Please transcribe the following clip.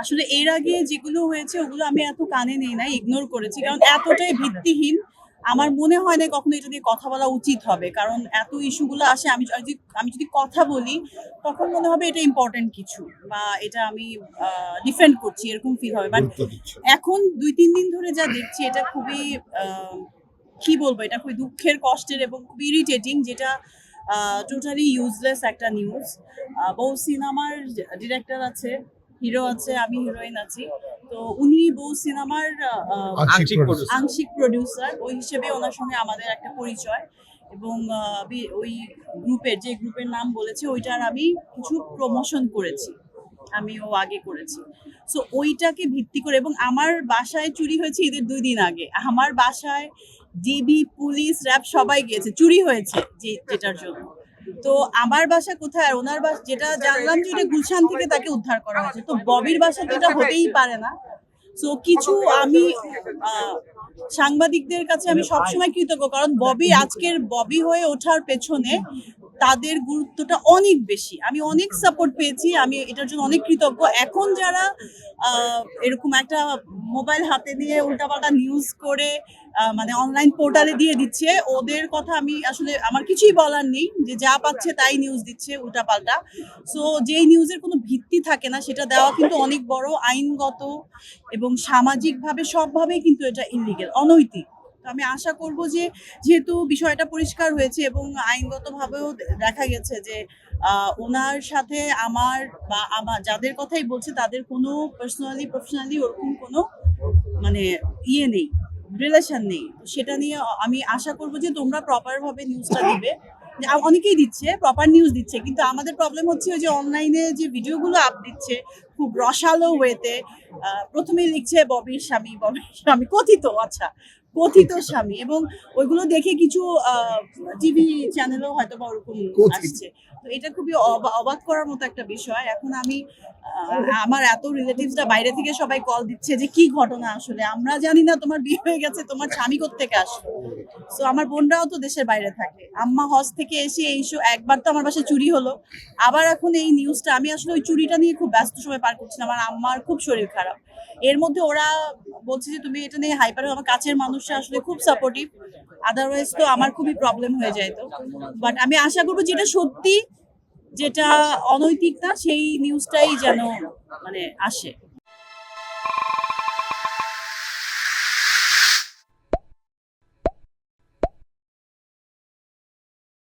আসলে এর আগে যেগুলো হয়েছে ওগুলো আমি এত কানে নেই নাই, ইগনোর করেছি, কারণ এতটাই ভিত্তিহীন। আমার মনে হয় না কখনো এটা নিয়ে কথা বলা উচিত হবে, কারণ এত ইস্যুগুলো আসে। আমি যদি কথা বলি তখন মনে হবে এটা ইম্পর্টেন্ট কিছু, বা এটা আমি ডিফেন্ড করছি, এরকম ফিল হবে। বাট এখন 2-3 দিন ধরে যা দেখছি এটা খুবই কি বলবো, এটা খুবই দুঃখের, কষ্টের এবং খুব ইরিটেটিং, যেটা টোটালি ইউজলেস একটা নিউজ। বউ সিনেমার ডিরেক্টর আছে, হিরো আছে, আমি হিরোইন আছি। তো উনি বউ সিনেমার আংশিক প্রডিউসার, ওই হিসেবে ওনার সঙ্গে আমাদের একটা পরিচয়। এবং ওই যে গ্রুপের নাম বলেছে ওইটার আমি কিছু প্রমোশন করেছি, ও আগে করেছি। সো ওইটাকে ভিত্তি করে, এবং আমার বাসায় চুরি হয়েছে ঈদের 2 দিন আগে। আমার বাসায় ডিবি, পুলিশ, র্যাব সবাই গিয়েছে, চুরি হয়েছে যেটার জন্য। তো আমার বাসা কোথায়, আর ওনার বাসা যেটা জানলাম যে এটা গুলশান থেকে তাকে উদ্ধার করা হয়েছে। তো ববির বাসা তো এটা হতেই পারে না। সো কিছু আমি সাংবাদিকদের কাছে আমি সবসময় কৃতজ্ঞ, কারণ আজকের ববি হয়ে ওঠার পেছনে তাদের গুরুত্বটা অনেক বেশি। আমি অনেক সাপোর্ট পেয়েছি, আমি এটার জন্য অনেক কৃতজ্ঞ। এখন যারা এরকম একটা মোবাইল হাতে নিয়ে উল্টাপাল্টা নিউজ করে মানে অনলাইন পোর্টালে দিয়ে দিচ্ছে, ওদের কথা আমি আসলে আমার কিছুই বলার নেই, যে যা পাচ্ছে তাই নিউজ দিচ্ছে উল্টাপাল্টা। সো যেই নিউজের কোনো ভিত্তি থাকে না সেটা দেওয়া কিন্তু অনেক বড় আইনগত এবং সামাজিকভাবে সবভাবেই কিন্তু এটা ইলিগেল, অনৈতিক। তো আমি আশা করব যে, যেহেতু বিষয়টা পরিষ্কার হয়েছে এবং আইনগতভাবেও দেখা গেছে যে ওনার সাথে আমার যাদের কথাই বলছে তাদের কোনো পার্সোনালি প্রফেশনালি ওরকম কোনো মানে নেই, রিলেশন নেই। সেটা নিয়ে আমি আশা করব যে তোমরা প্রপার ভাবে নিউজটা দিবে। অনেকেই দিচ্ছে, প্রপার নিউজ দিচ্ছে, কিন্তু আমাদের প্রবলেম হচ্ছে ওই যে অনলাইনে যে ভিডিওগুলো আপ দিচ্ছে খুব রসালো ওয়েতে। প্রথমেই লিখছে ববির স্বামী কথিত স্বামী, এবং ওইগুলো দেখে কিছু টিভি চ্যানেলও হয়তো বা ওরকম আসছে। তো এটা খুবই অবাক করার মতো একটা বিষয়। এখন আমি আমার এত রিলেটিভসরা বাইরে থেকে সবাই কল দিচ্ছে যে কি ঘটনা, আসলে আমরা জানি না তোমার বিয়ে হয়ে গেছে, তোমার স্বামী কোত্থেকে আসলো। সো আমার বোনরাও তো দেশের বাইরে থাকে, আম্মা হজ থেকে এসে একবার তো আমার বাসায় চুরি হলো, আবার এখন এই নিউজটা। আমি আসলে ওই চুরিটা নিয়ে খুব ব্যস্ত সময় পার করছিলাম, আমার আম্মার খুব শরীর খারাপ। এর মধ্যে ওরা বলছে যে তুমি এটা নিয়ে হাইপার। আমার কাছের মানুষরা আসলে খুব সাপোর্টিভ, আদারওয়াইজ তো আমার খুবই প্রবলেম হয়ে যায়। তো বাট আমি আশা করবো যেটা সত্যি, যেটা অনৈতিক না, সেই নিউজটাই যেন মানে আসে।